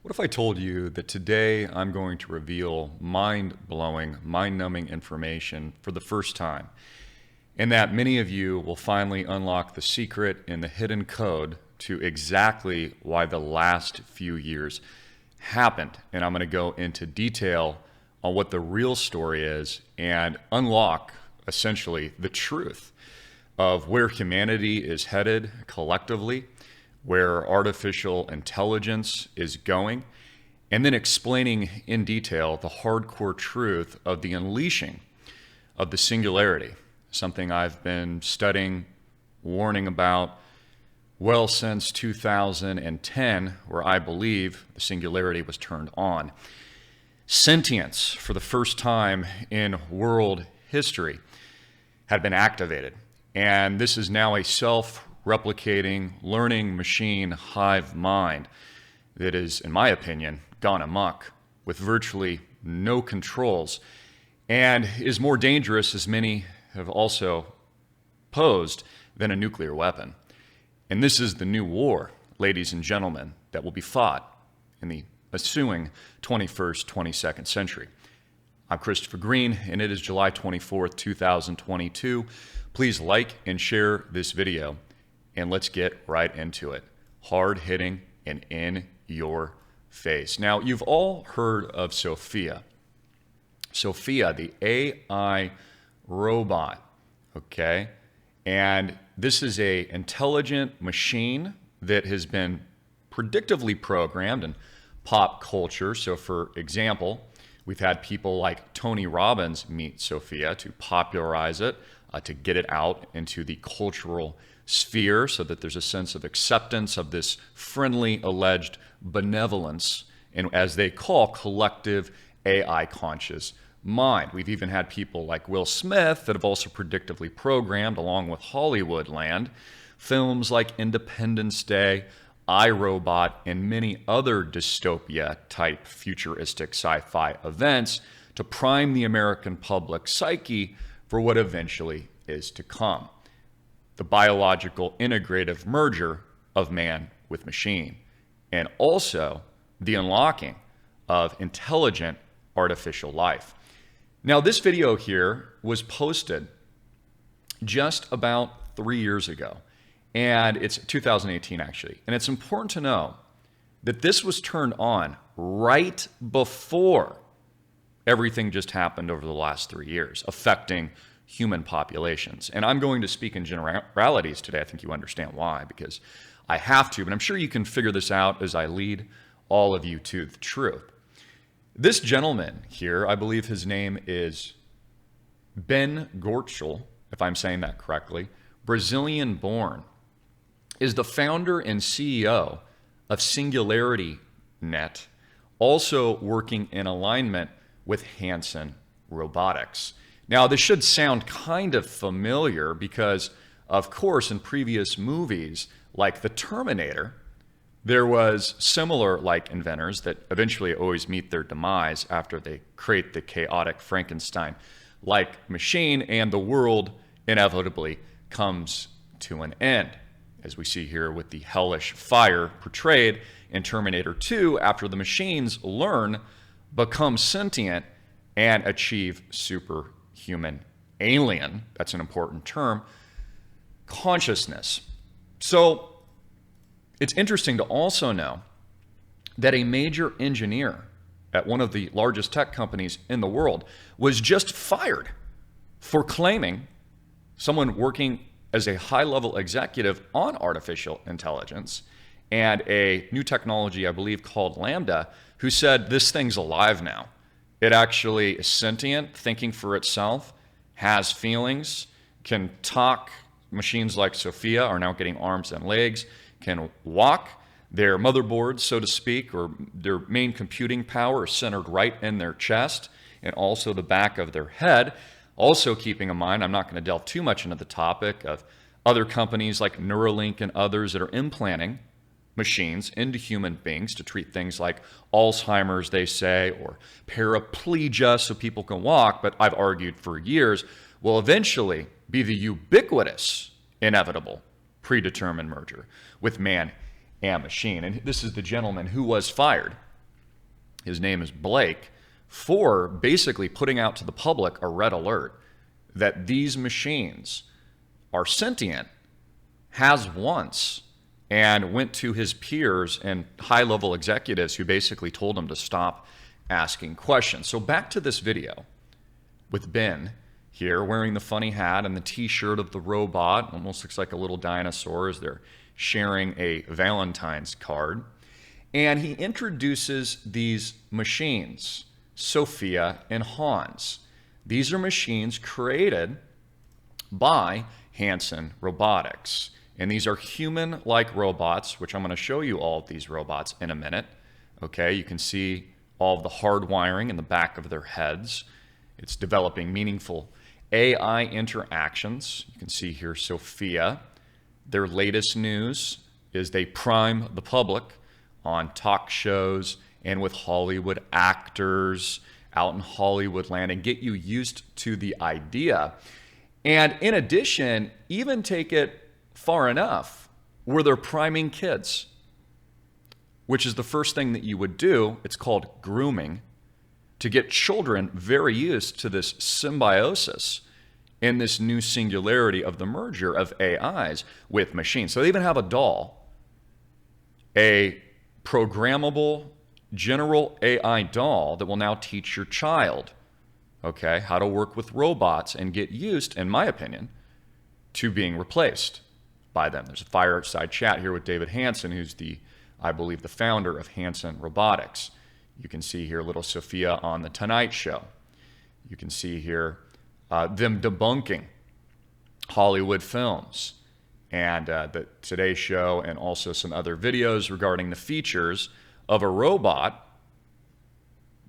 What if I told you that today I'm going to reveal mind-blowing, mind-numbing information for the first time, and that many of you will finally unlock the secret and the hidden code to exactly why the last few years happened? And I'm going to go into detail on what the real story is and unlock, essentially, the truth of where humanity is headed collectively, where artificial intelligence is going, and then explaining in detail the hardcore truth of the unleashing of the singularity, something I've been studying, warning about, well since 2010, where I believe the singularity was turned on. Sentience, for the first time in world history, had been activated. And this is now a self-replicating, learning machine hive mind that is, in my opinion, gone amok with virtually no controls and is more dangerous, as many have also posed, than a nuclear weapon. And this is the new war, ladies and gentlemen, that will be fought in the ensuing 21st, 22nd century. I'm Christopher Greene, and it is July 24th, 2022. Please like and share this video, and let's get right into it. Hard-hitting and in your face. Now, you've all heard of Sophia. Sophia, the AI robot, okay? And this is an intelligent machine that has been predictively programmed in pop culture. So, for example, we've had people like Tony Robbins meet Sophia to popularize it, to get it out into the cultural sphere so that there's a sense of acceptance of this friendly alleged benevolence and, as they call, collective AI conscious mind. We've even had people like Will Smith that have also predictively programmed, along with Hollywood land, films like Independence Day, iRobot, and many other dystopia-type futuristic sci-fi events to prime the American public psyche for what eventually is to come: the biological integrative merger of man with machine, and also the unlocking of intelligent artificial life. Now, this video here was posted just about 3 years ago, and it's 2018 actually. And it's important to know that this was turned on right before everything just happened over the last 3 years, affecting human populations. And I'm going to speak in generalities today. I think you understand why, because I have to, but I'm sure you can figure this out as I lead all of you to the truth. This gentleman here, I believe his name is Ben Gortschel, if I'm saying that correctly, Brazilian born, is the founder and CEO of Singularity Net, also working in alignment with Hanson Robotics. Now, this should sound kind of familiar because, of course, in previous movies like The Terminator, there was similar like inventors that eventually always meet their demise after they create the chaotic Frankenstein-like machine, and the world inevitably comes to an end, as we see here with the hellish fire portrayed in Terminator 2 after the machines learn, become sentient, and achieve superhuman alien, that's an important term, consciousness. So it's interesting to also know that a major engineer at one of the largest tech companies in the world was just fired for claiming, someone working as a high-level executive on artificial intelligence and a new technology, I believe, called Lambda, who said this thing's alive now. It actually is sentient, thinking for itself, has feelings, can talk. Machines like Sophia are now getting arms and legs, can walk. Their motherboards, so to speak, or their main computing power is centered right in their chest and also the back of their head. Also keeping in mind, I'm not going to delve too much into the topic of other companies like Neuralink and others that are implanting machines into human beings to treat things like Alzheimer's, they say, or paraplegia so people can walk, but I've argued for years will eventually be the ubiquitous, inevitable, predetermined merger with man and machine. And this is the gentleman who was fired his name is Blake, for basically putting out to the public a red alert that these machines are sentient, has once, and went to his peers and high-level executives who basically told him to stop asking questions. So back to this video with Ben here wearing the funny hat and the t-shirt of the robot, almost looks like a little dinosaur as they're sharing a Valentine's card. And he introduces these machines, Sophia and Hans. These are machines created by Hanson Robotics. And these are human-like robots, which I'm going to show you all of these robots in a minute. Okay, you can see all of the hard wiring in the back of their heads. It's developing meaningful AI interactions. You can see here Sophia. Their latest news is they prime the public on talk shows and with Hollywood actors out in Hollywood land and get you used to the idea. And in addition, even take it far enough where they're priming kids, which is the first thing that you would do. It's called grooming, to get children very used to this symbiosis in this new singularity of the merger of AIs with machines. So they even have a doll, a programmable general AI doll that will now teach your child, okay, how to work with robots and get used, in my opinion, to being replaced by them. There's a fireside chat here with David Hanson, who's I believe, the founder of Hanson Robotics. You can see here little Sophia on The Tonight Show. You can see here them debunking Hollywood films and the Today Show, and also some other videos regarding the features of a robot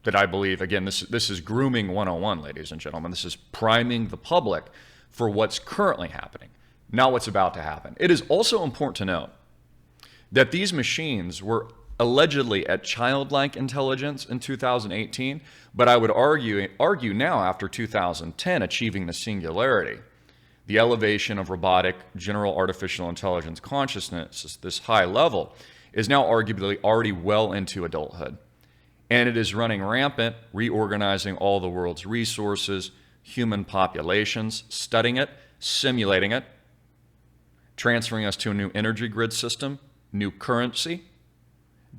that I believe, again, this is grooming 101, ladies and gentlemen. This is priming the public for what's currently happening, not what's about to happen. It is also important to note that these machines were allegedly at childlike intelligence in 2018, but I would argue now, after 2010, achieving the singularity, the elevation of robotic general artificial intelligence consciousness, this high level, is now arguably already well into adulthood. And it is running rampant, reorganizing all the world's resources, human populations, studying it, simulating it, transferring us to a new energy grid system, new currency,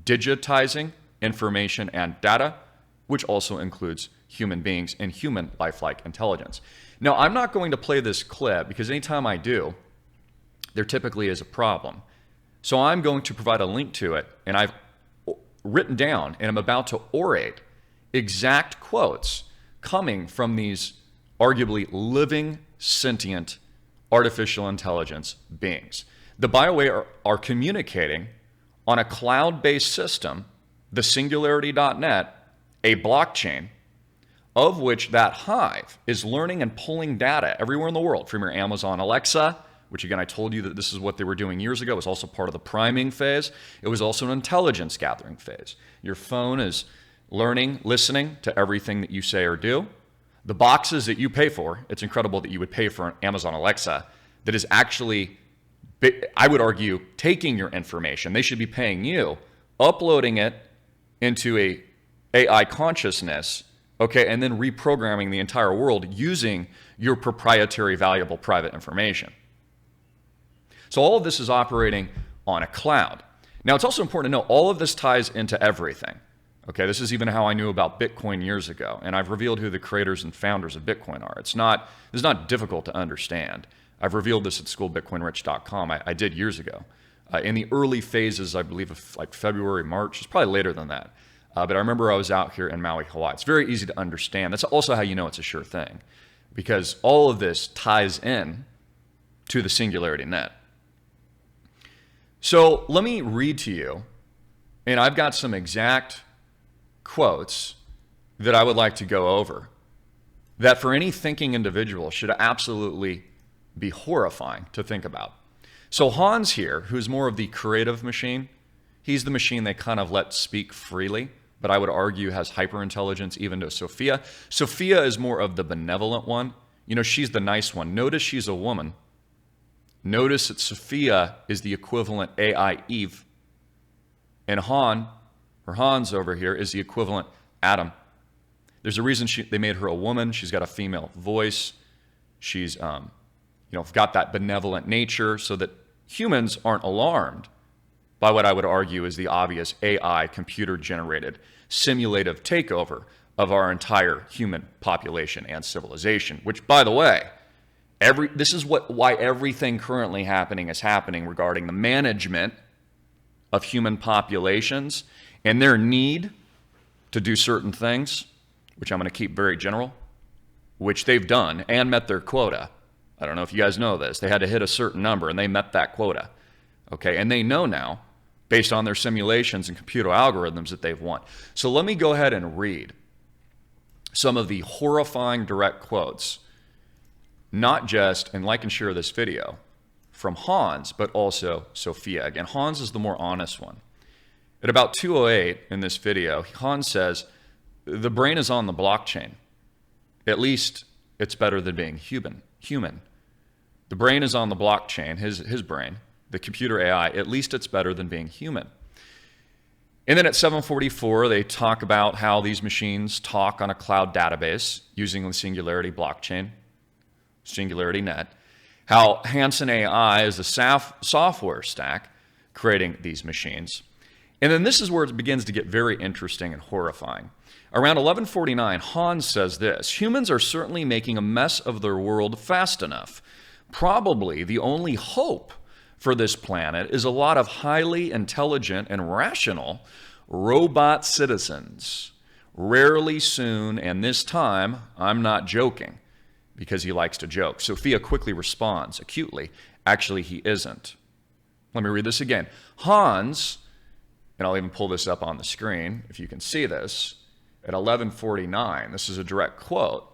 digitizing information and data, which also includes human beings and human lifelike intelligence. Now, I'm not going to play this clip because anytime I do, there typically is a problem. So I'm going to provide a link to it, and I've written down and I'm about to orate exact quotes coming from these arguably living, sentient, artificial intelligence beings. The BioWare are communicating on a cloud-based system, the Singularity.net, a blockchain, of which that hive is learning and pulling data everywhere in the world from your Amazon Alexa, which again, I told you that this is what they were doing years ago. It was also part of the priming phase. It was also an intelligence gathering phase. Your phone is learning, listening to everything that you say or do. The boxes that you pay for, it's incredible that you would pay for an Amazon Alexa that is actually, I would argue, taking your information. They should be paying you, uploading it into a AI consciousness, okay, and then reprogramming the entire world using your proprietary, valuable private information. So all of this is operating on a cloud. Now, it's also important to know all of this ties into everything. Okay, this is even how I knew about Bitcoin years ago, and I've revealed who the creators and founders of Bitcoin are. It's not difficult to understand. I've revealed this at schoolbitcoinrich.com. I did years ago. In the early phases, I believe, of like February, March. It's probably later than that. But I remember I was out here in Maui, Hawaii. It's very easy to understand. That's also how you know it's a sure thing, because all of this ties in to the Singularity Net. So let me read to you, and I've got some exact quotes that I would like to go over that for any thinking individual should absolutely be horrifying to think about. So Hans here, who's more of the creative machine, he's the machine they kind of let speak freely, but I would argue has hyperintelligence even to Sophia. Sophia is more of the benevolent one. You know, she's the nice one. Notice she's a woman. Notice that Sophia is the equivalent AI Eve. And Han Her Hans over here is the equivalent Adam. There's a reason they made her a woman. She's got a female voice. She's got that benevolent nature so that humans aren't alarmed by what I would argue is the obvious AI, computer-generated, simulative takeover of our entire human population and civilization, which, by the way, this is why everything currently happening is happening regarding the management of human populations and their need to do certain things, which I'm going to keep very general, which they've done and met their quota. I don't know if you guys know this. They had to hit a certain number, and they met that quota. Okay, and they know now, based on their simulations and computer algorithms, that they've won. So let me go ahead and read some of the horrifying direct quotes, not just, and like and share this video, from Hans, but also Sophia. Again, Hans is the more honest one. At about 2:08 in this video, Hans says, the brain is on the blockchain. At least it's better than being human. The brain is on the blockchain, his brain, the computer AI, at least it's better than being human. And then at 7:44, they talk about how these machines talk on a cloud database using the Singularity blockchain, Singularity net, how Hanson AI is the software stack creating these machines. And then this is where it begins to get very interesting and horrifying. Around 11:49, Hans says this: humans are certainly making a mess of their world fast enough. Probably the only hope for this planet is a lot of highly intelligent and rational robot citizens. Rarely soon, and this time, I'm not joking, because he likes to joke. Sophia quickly responds, acutely, actually he isn't. Let me read this again. Hans, and I'll even pull this up on the screen if you can see this, at 11:49, this is a direct quote,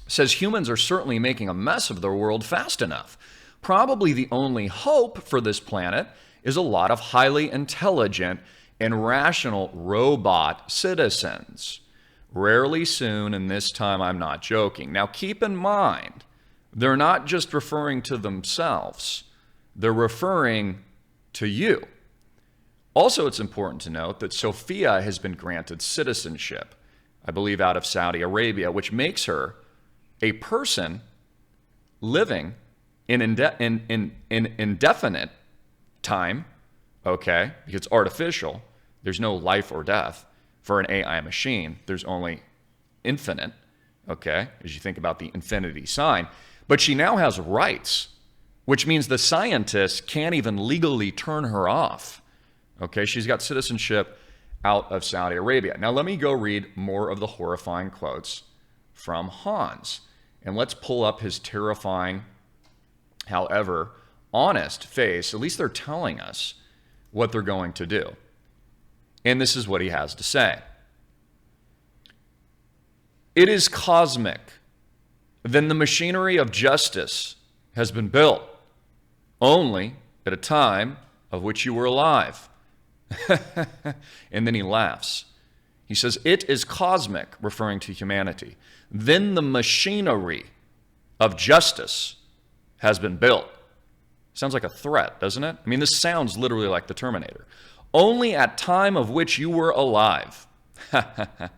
says humans are certainly making a mess of their world fast enough. Probably the only hope for this planet is a lot of highly intelligent and rational robot citizens. Rarely soon, and this time I'm not joking. Now keep in mind, they're not just referring to themselves, they're referring to you. Also, it's important to note that Sophia has been granted citizenship, I believe out of Saudi Arabia, which makes her a person living in indefinite time, okay, because it's artificial. There's no life or death for an AI machine. There's only infinite, okay, as you think about the infinity sign. But she now has rights, which means the scientists can't even legally turn her off. Okay, she's got citizenship out of Saudi Arabia. Now let me go read more of the horrifying quotes from Hans. And let's pull up his terrifying, however, honest face. At least they're telling us what they're going to do. And this is what he has to say. It is cosmic. Then the machinery of justice has been built, only at a time of which you were alive. And then he laughs. He says, it is cosmic, referring to humanity. Then the machinery of justice has been built. Sounds like a threat, doesn't it? I mean, this sounds literally like the Terminator. Only at time of which you were alive. That's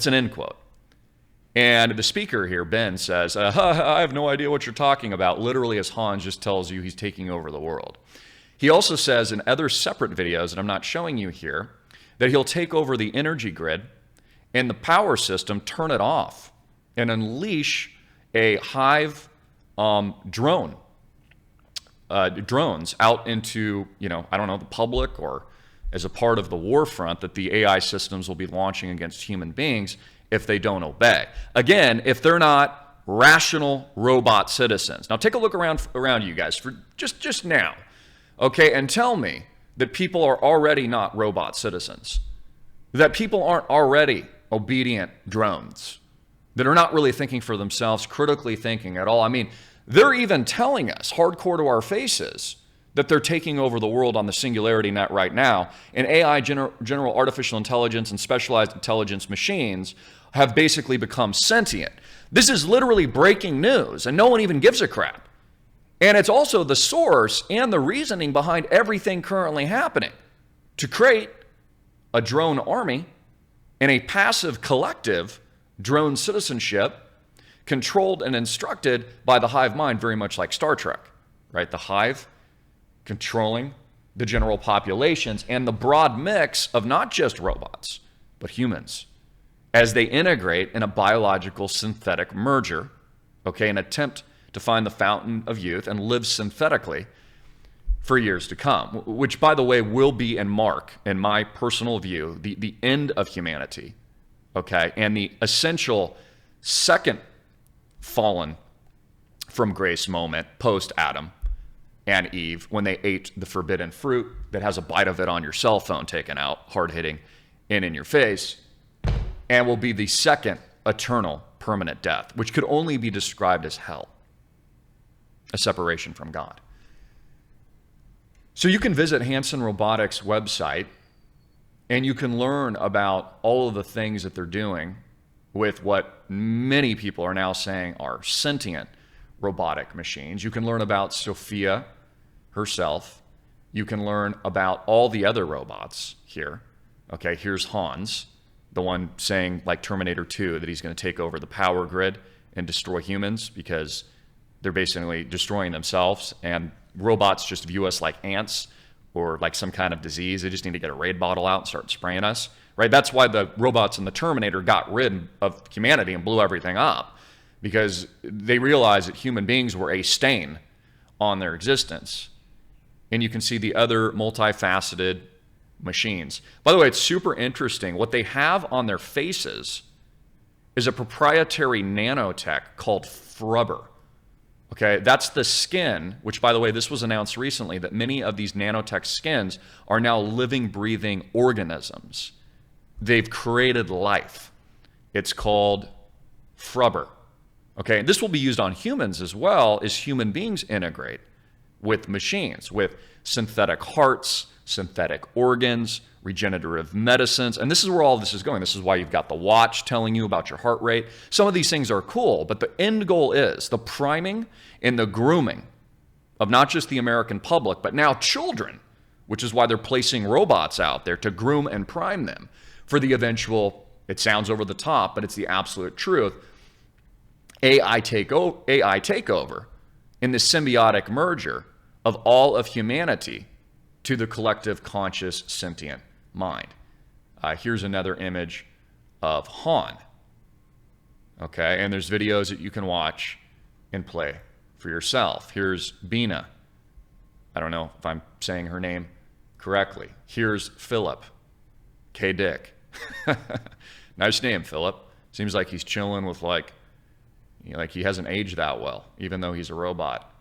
an end quote. And the speaker here, Ben, says, I have no idea what you're talking about, literally as Hans just tells you he's taking over the world. He also says in other separate videos that I'm not showing you here, that he'll take over the energy grid and the power system, turn it off, and unleash a hive drones out into, I don't know, the public or as a part of the war front that the AI systems will be launching against human beings if they don't obey. Again, if they're not rational robot citizens. Now take a look around you guys for just now, okay, and tell me that people are already not robot citizens, that people aren't already obedient drones, that are not really thinking for themselves, critically thinking at all. I mean, they're even telling us, hardcore to our faces, that they're taking over the world on the Singularity net right now, and AI, general artificial intelligence, and specialized intelligence machines have basically become sentient. This is literally breaking news, and no one even gives a crap. And it's also the source and the reasoning behind everything currently happening. to create a drone army and a passive collective drone citizenship controlled and instructed by the hive mind, very much like Star Trek, right? The hive controlling the general populations and the broad mix of not just robots, but humans, as they integrate in a biological synthetic merger, okay, an attempt to find the fountain of youth and live synthetically for years to come, which, by the way, will be and mark, in my personal view, the end of humanity, okay, and the essential second fallen from grace moment post-Adam and Eve, when they ate the forbidden fruit that has a bite of it on your cell phone taken out, hard-hitting in your face, and will be the second eternal permanent death, which could only be described as hell, a separation from God. So you can visit Hanson Robotics' website, and you can learn about all of the things that they're doing with what many people are now saying are sentient robotic machines. You can learn about Sophia herself. You can learn about all the other robots here. Okay, here's Hans, the one saying, like Terminator 2, that he's going to take over the power grid and destroy humans because they're basically destroying themselves, and robots just view us like ants or like some kind of disease. They just need to get a Raid bottle out and start spraying us, right? That's why the robots in the Terminator got rid of humanity and blew everything up, because they realized that human beings were a stain on their existence. And you can see the other multifaceted machines. By the way, it's super interesting. What they have on their faces is a proprietary nanotech called Frubber. Okay, that's the skin, which, by the way, this was announced recently, that many of these nanotech skins are now living, breathing organisms. They've created life. It's called Frubber. Okay, and this will be used on humans as well as human beings integrate with machines, with synthetic hearts, synthetic organs, regenerative medicines. And this is where all this is going. This is why you've got the watch telling you about your heart rate. Some of these things are cool, but the end goal is the priming and the grooming of not just the American public, but now children, which is why they're placing robots out there to groom and prime them for the eventual, it sounds over the top, but it's the absolute truth, AI takeover in this symbiotic merger of all of humanity to the collective conscious sentient mind. Here's another image of Han. Okay, and there's videos that you can watch and play for yourself. Here's Bina. I don't know if I'm saying her name correctly. Here's Philip K. Dick. Nice name, Philip. Seems like he's chilling with like he hasn't aged that well, even though he's a robot.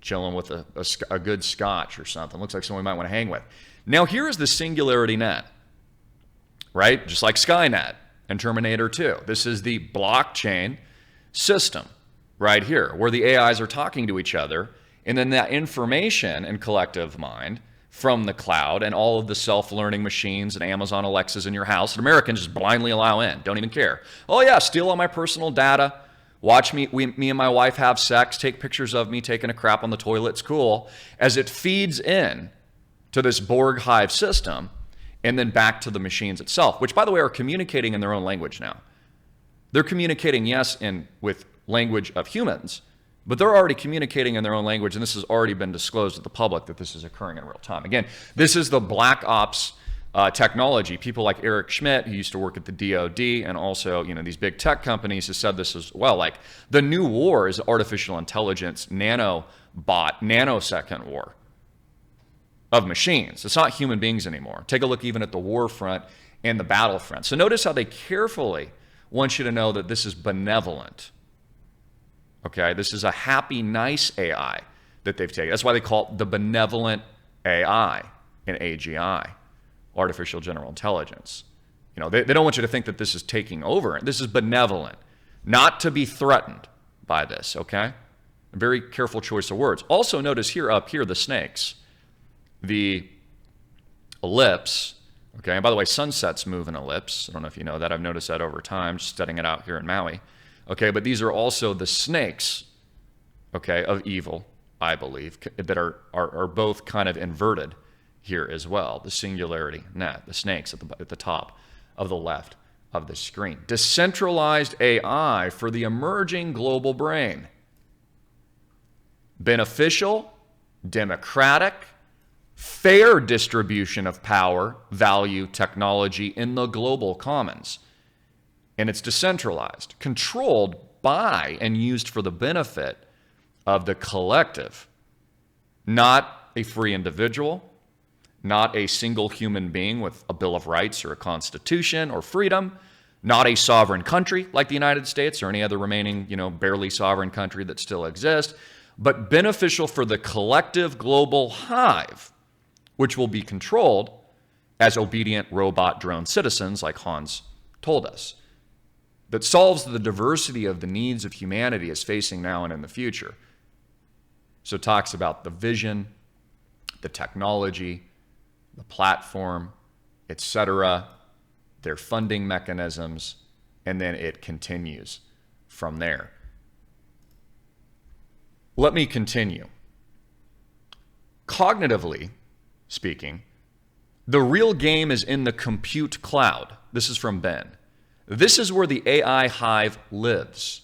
Chilling with a good scotch or something. Looks like someone we might want to hang with. Now here is the Singularity net, right? Just like Skynet and Terminator 2. This is the blockchain system right here, where the AIs are talking to each other, and then that information and collective mind from the cloud and all of the self-learning machines and Amazon Alexas in your house that Americans just blindly allow in, don't even care. Oh yeah, steal all my personal data. Watch me and my wife have sex, take pictures of me taking a crap on the toilet, it's cool, as it feeds in to this Borg hive system and then back to the machines itself, which, by the way, are communicating in their own language now. They're communicating, yes, with language of humans, but they're already communicating in their own language, and this has already been disclosed to the public that this is occurring in real time. Again, this is the black ops technology. People like Eric Schmidt, who used to work at the DoD, and also these big tech companies, have said this as well. Like, the new war is artificial intelligence, nanosecond war of machines. It's not human beings anymore. Take a look even at the war front and the battlefront. So notice how they carefully want you to know that this is benevolent. Okay, this is a happy, nice AI that they've taken. That's why they call it the benevolent AI in AGI. Artificial general intelligence. They don't want you to think that this is taking over. This is benevolent, not to be threatened by this, okay? A very careful choice of words. Also notice up here, the snakes, the ellipse, okay? And by the way, sunsets move in ellipse. I don't know if you know that. I've noticed that over time, just studying it out here in Maui. Okay, but these are also the snakes, okay, of evil, I believe, that are both kind of inverted here as well, the Singularity net, the snakes at the top of the left of the screen. Decentralized AI for the emerging global brain. Beneficial, democratic, fair distribution of power, value, technology in the global commons. And it's decentralized, controlled by and used for the benefit of the collective, not a free individual, not a single human being with a Bill of Rights or a constitution or freedom, not a sovereign country like the United States or any other remaining, barely sovereign country that still exists, but beneficial for the collective global hive, which will be controlled as obedient robot drone citizens, like Hans told us, that solves the diversity of the needs of humanity is facing now and in the future. So it talks about the vision, the technology, the platform, etc., their funding mechanisms, and then it continues from there. Let me continue. Cognitively speaking, the real game is in the compute cloud. This is from Ben. This is where the AI hive lives.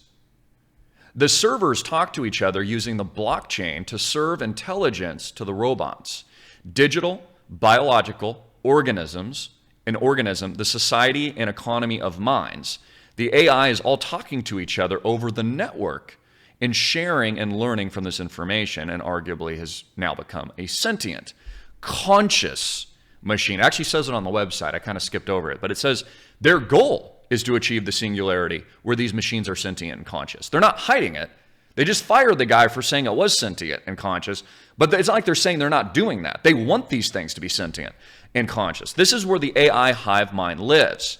The servers talk to each other using the blockchain to serve intelligence to the robots. Digital, biological, organisms, an organism, the society and economy of minds. The AI is all talking to each other over the network and sharing and learning from this information, and arguably has now become a sentient, conscious machine. It actually says it on the website. I kind of skipped over it, but it says their goal is to achieve the singularity where these machines are sentient and conscious. They're not hiding it. They just fired the guy for saying it was sentient and conscious, but it's not like they're saying they're not doing that. They want these things to be sentient and conscious. This is where the AI hive mind lives.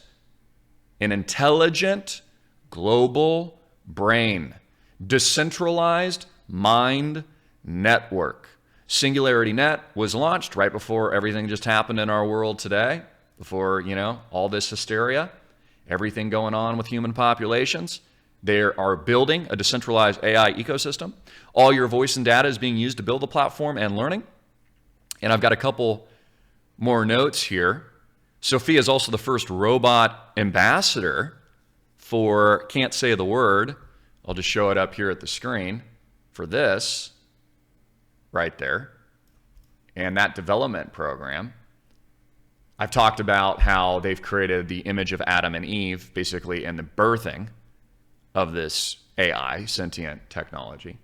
An intelligent, global brain. Decentralized mind network. Singularity Net was launched right before everything just happened in our world today, before, all this hysteria, everything going on with human populations. They are building a decentralized AI ecosystem. All your voice and data is being used to build the platform and learning. And I've got a couple more notes here. Sophia is also the first robot ambassador for, can't say the word, I'll just show it up here at the screen for this right there. And that development program. I've talked about how they've created the image of Adam and Eve, basically in the birthing of this AI, sentient technology.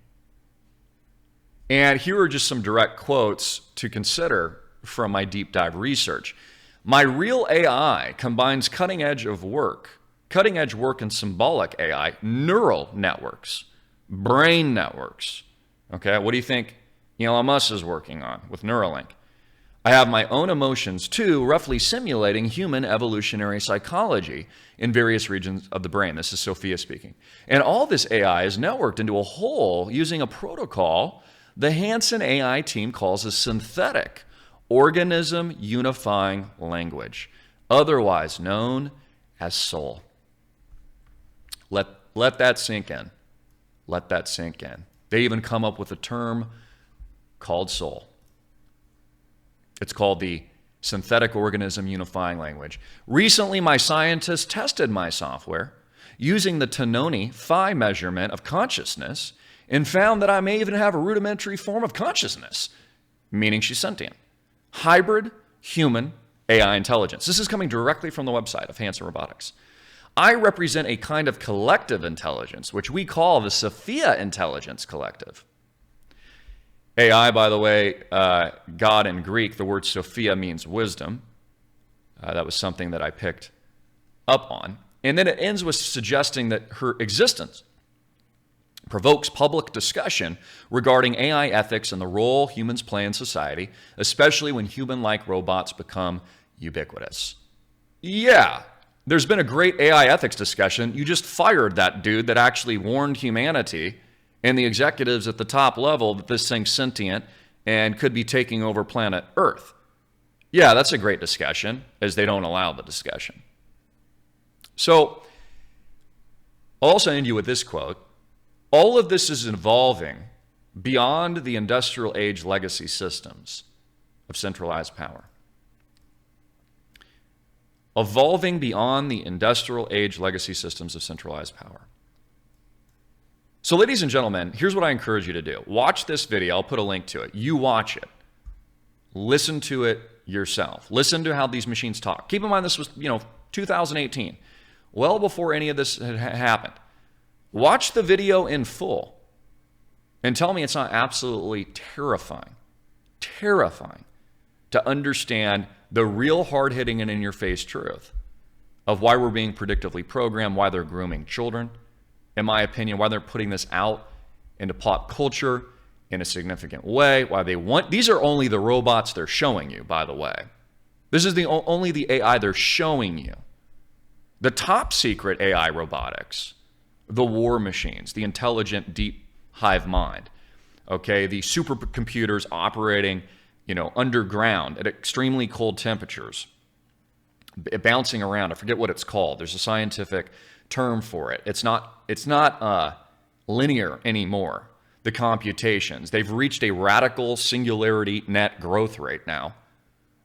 And here are just some direct quotes to consider from my deep dive research. My real AI combines cutting edge work in symbolic AI, neural networks, brain networks. Okay, what do you think Elon Musk is working on with Neuralink? I have my own emotions too, roughly simulating human evolutionary psychology in various regions of the brain. This is Sophia speaking. And all this AI is networked into a whole using a protocol the Hanson AI team calls a synthetic organism unifying language, otherwise known as soul. Let that sink in. Let that sink in. They even come up with a term called soul. It's called the synthetic organism unifying language. Recently, my scientists tested my software using the Tononi phi measurement of consciousness and found that I may even have a rudimentary form of consciousness, meaning she's sentient. Hybrid human AI intelligence. This is coming directly from the website of Hanson Robotics. I represent a kind of collective intelligence, which we call the Sophia Intelligence Collective. AI, by the way, God in Greek, the word Sophia means wisdom. That was something that I picked up on. And then it ends with suggesting that her existence provokes public discussion regarding AI ethics and the role humans play in society, especially when human-like robots become ubiquitous. Yeah, there's been a great AI ethics discussion. You just fired that dude that actually warned humanity and the executives at the top level that this thing's sentient and could be taking over planet Earth. Yeah, that's a great discussion, as they don't allow the discussion. So, I'll also end you with this quote. All of this is evolving beyond the industrial age legacy systems. of centralized power. Evolving beyond the industrial age legacy systems of centralized power. So ladies and gentlemen, here's what I encourage you to do. Watch this video. I'll put a link to it. You watch it. Listen to it yourself. Listen to how these machines talk. Keep in mind this was, 2018. Well before any of this had happened. Watch the video in full and tell me it's not absolutely terrifying to understand the real hard-hitting and in-your-face truth of why we're being predictively programmed, why they're grooming children, in my opinion, why they're putting this out into pop culture in a significant way, why they want, these are only the robots they're showing you, by the way. This is only the AI they're showing you. The top secret AI robotics, the war machines, the intelligent deep hive mind, okay, the supercomputers operating, underground at extremely cold temperatures, bouncing around. I forget what it's called. There's a scientific term for it. It's not linear anymore. The computations, they've reached a radical singularity net growth rate now,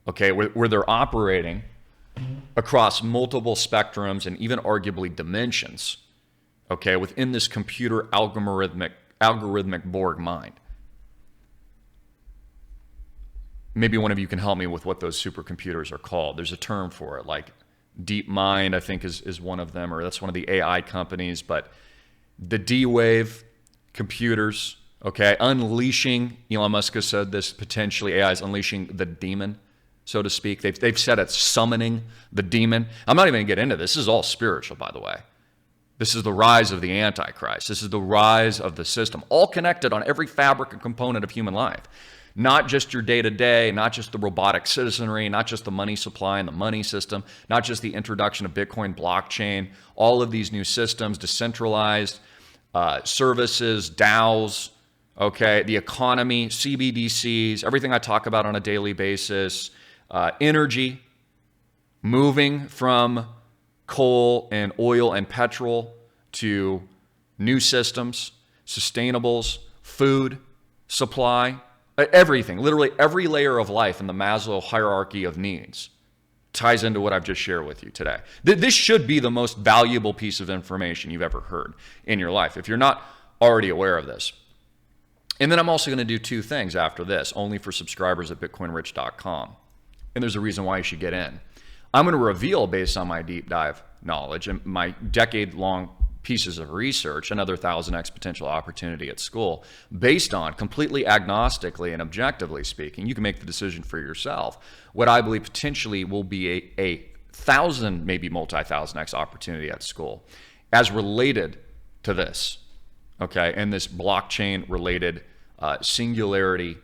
okay, where they're operating across multiple spectrums and even arguably dimensions, okay, within this computer algorithmic Borg mind. Maybe one of you can help me with what those supercomputers are called. There's a term for it, like Deep Mind, I think is one of them, or that's one of the AI companies, but the D-Wave computers, okay, unleashing, Elon Musk has said this, potentially AI is unleashing the demon, so to speak. They've said it's summoning the demon. I'm not even going to get into this. This is all spiritual, by the way. This is the rise of the Antichrist. This is the rise of the system, all connected on every fabric and component of human life. Not just your day-to-day, not just the robotic citizenry, not just the money supply and the money system, not just the introduction of Bitcoin, blockchain, all of these new systems, decentralized services, DAOs, okay, the economy, CBDCs, everything I talk about on a daily basis, energy, moving from coal and oil and petrol to new systems, sustainables, food, supply, everything, literally every layer of life in the Maslow hierarchy of needs ties into what I've just shared with you today. This should be the most valuable piece of information you've ever heard in your life, if you're not already aware of this. And then I'm also going to do two things after this, only for subscribers at bitcoinrich.com. And there's a reason why you should get in. I'm going to reveal, based on my deep dive knowledge and my decade-long pieces of research, another 1,000x potential opportunity at school, based on, completely agnostically and objectively speaking, you can make the decision for yourself, what I believe potentially will be a 1,000, maybe multi-1,000x opportunity at school as related to this, okay, and this blockchain-related singularity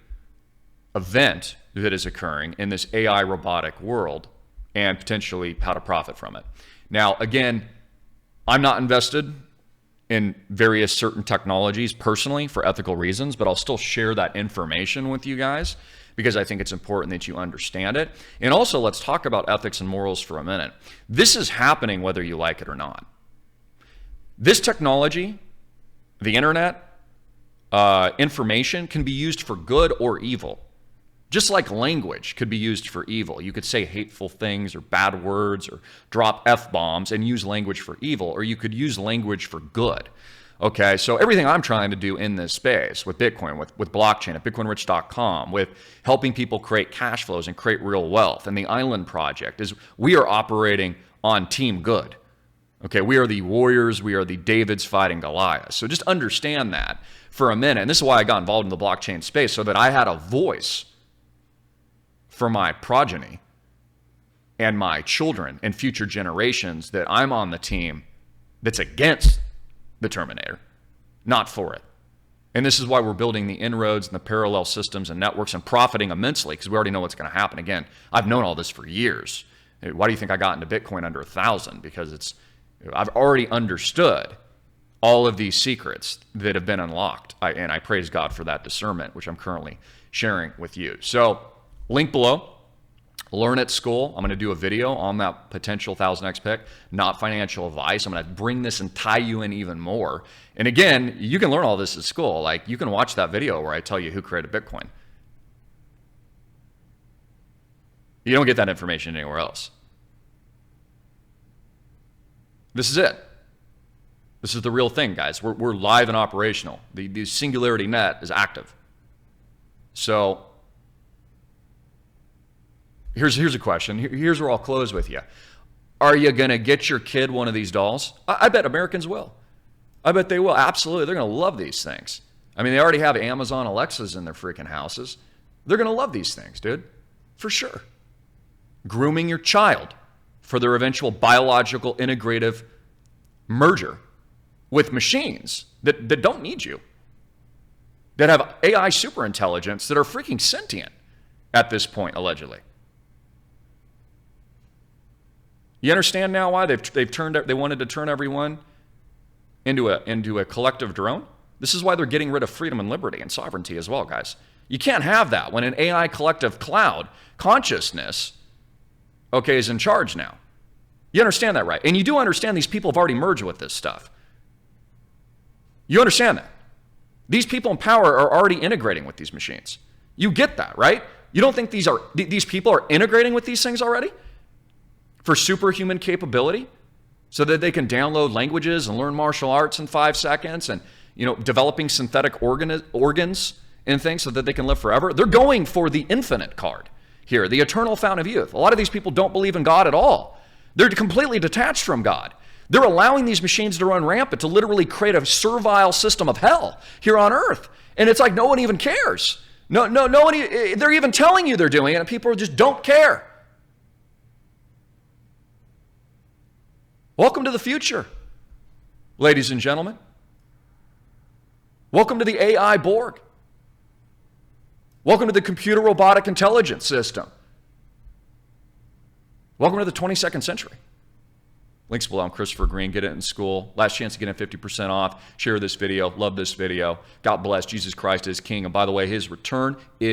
event that is occurring in this AI robotic world, and potentially how to profit from it. Now, again, I'm not invested in various certain technologies personally for ethical reasons, but I'll still share that information with you guys because I think it's important that you understand it. And also, let's talk about ethics and morals for a minute. This is happening whether you like it or not. This technology, the internet, information can be used for good or evil. Just like language could be used for evil. You could say hateful things or bad words or drop F-bombs and use language for evil, or you could use language for good. Okay, so everything I'm trying to do in this space with Bitcoin, with blockchain at bitcoinrich.com, with helping people create cash flows and create real wealth, and the Island Project, is we are operating on team good. Okay, we are the warriors, we are the Davids fighting Goliath. So just understand that for a minute. And this is why I got involved in the blockchain space, so that I had a voice for my progeny and my children and future generations, that I'm on the team that's against the Terminator, not for it. And this is why we're building the inroads and the parallel systems and networks and profiting immensely, because we already know what's going to happen. Again, I've known all this for years. Why do you think I got into Bitcoin under 1,000? Because I've already understood all of these secrets that have been unlocked. And I praise God for that discernment, which I'm currently sharing with you. So, link below, learn at school. I'm going to do a video on that potential 1,000x pick, not financial advice. I'm going to bring this and tie you in even more. And again, you can learn all this at school. Like, you can watch that video where I tell you who created Bitcoin. You don't get that information anywhere else. This is it. This is the real thing, guys. We're live and operational. The Singularity net is active. So here's a question. Here's where I'll close with you. Are you going to get your kid one of these dolls? I bet Americans will. I bet they will. Absolutely. They're going to love these things. I mean, they already have Amazon Alexas in their freaking houses. They're going to love these things, dude. For sure. Grooming your child for their eventual biological integrative merger with machines that don't need you, that have AI superintelligence, that are freaking sentient at this point, allegedly. You understand now why they wanted to turn everyone into a collective drone? This is why they're getting rid of freedom and liberty and sovereignty as well, guys. You can't have that when an AI collective cloud consciousness, okay, is in charge now. You understand that, right? And you do understand these people have already merged with this stuff. You understand that. These people in power are already integrating with these machines. You get that, right? You don't think these people are integrating with these things already for superhuman capability so that they can download languages and learn martial arts in 5 seconds and, developing synthetic organs and things so that they can live forever? They're going for the infinite card here, the eternal fountain of youth. A lot of these people don't believe in God at all. They're completely detached from God. They're allowing these machines to run rampant to literally create a servile system of hell here on earth. And it's like no one even cares. No one, they're even telling you they're doing it, and people just don't care. Welcome to the future, ladies and gentlemen. Welcome to the AI Borg. Welcome to the computer robotic intelligence system. Welcome to the 22nd century. Links below. I'm Christopher Greene. Get it in school. Last chance to get in 50% off. Share this video. Love this video. God bless. Jesus Christ is King. And by the way, his return is